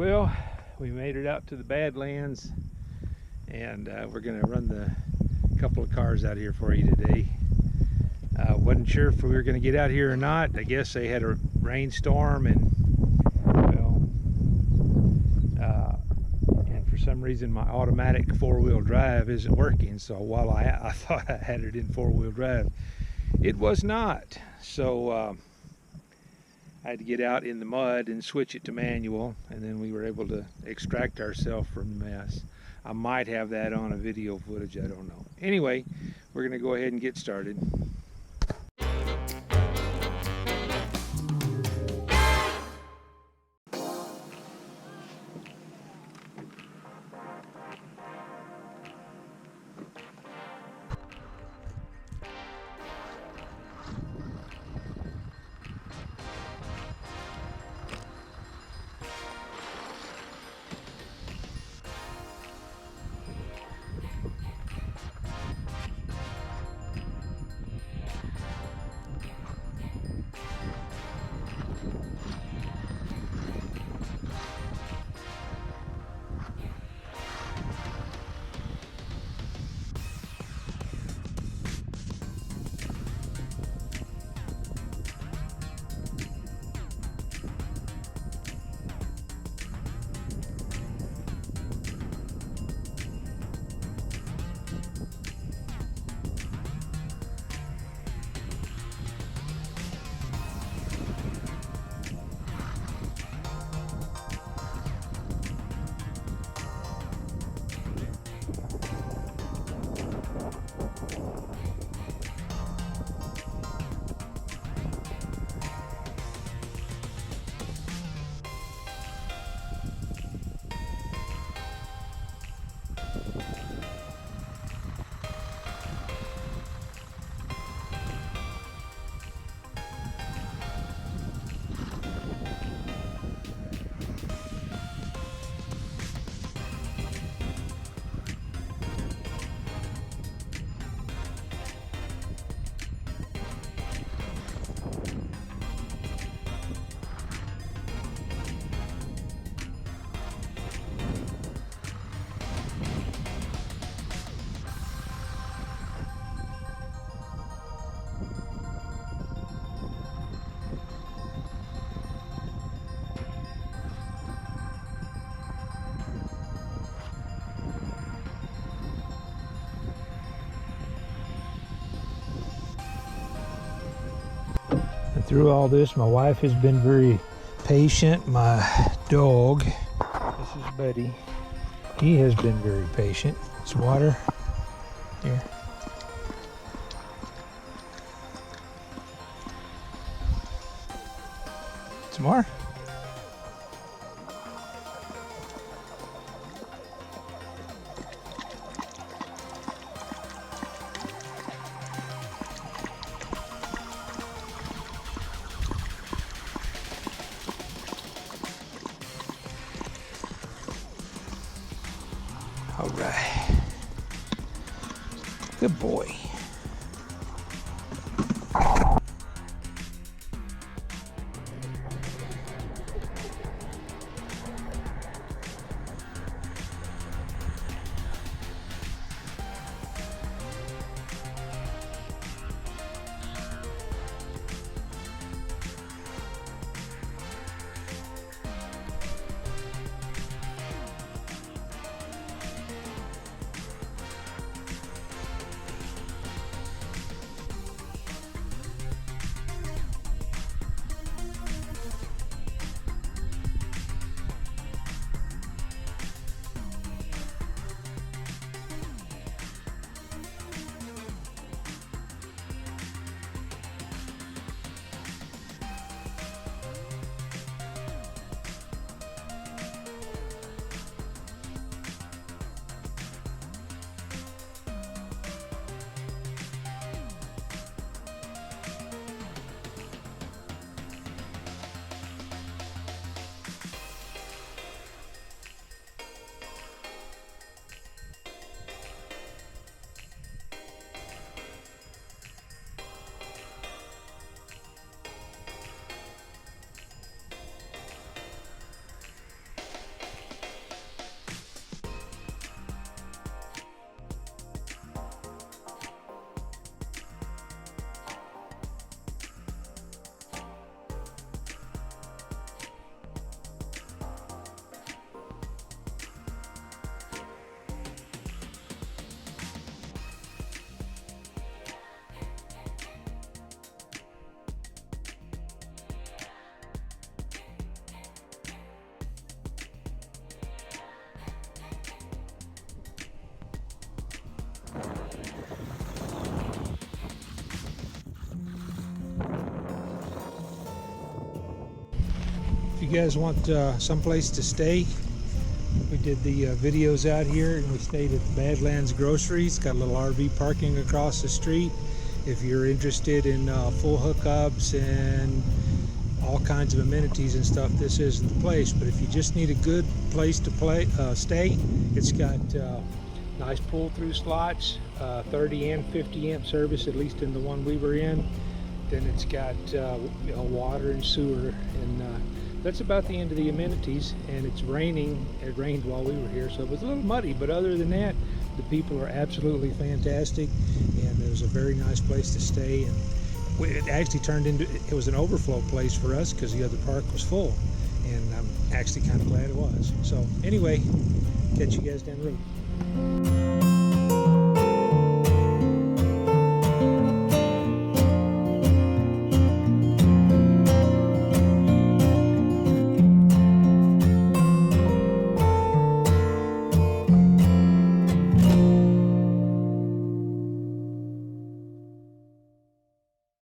Well, we made it out to the Badlands, and we're going to run the couple of cars out here for you today. Wasn't sure if we were going to get out here or not. I guess they had a rainstorm, and well, and for some reason my automatic four-wheel drive isn't working. So while I thought I had it in four-wheel drive, it was not. So I had to get out in the mud and switch it to manual, and then we were able to extract ourselves from the mess. I might have that on a video footage, I don't know. Anyway, we're going to go ahead and get started. Through all this, my wife has been very patient. My dog, this is Buddy, he has been very patient. It's water here. Some more. All right, good boy. guys want someplace to stay, we did the videos out here, and we stayed at the Badlands Groceries. Got a little RV parking across the street. If you're interested in full hookups and all kinds of amenities and stuff, this isn't the place. But if you just need a good place to stay, it's got nice pull-through slots, 30 and 50 amp service, at least in the one we were in. Then it's got water and sewer, and that's about the end of the amenities. And it's raining. It rained while we were here, so it was a little muddy, but other than that, the people are absolutely fantastic, and it was a very nice place to stay. And it actually turned into, it was an overflow place for us because the other park was full, and I'm actually kind of glad it was. So anyway, catch you guys down the road.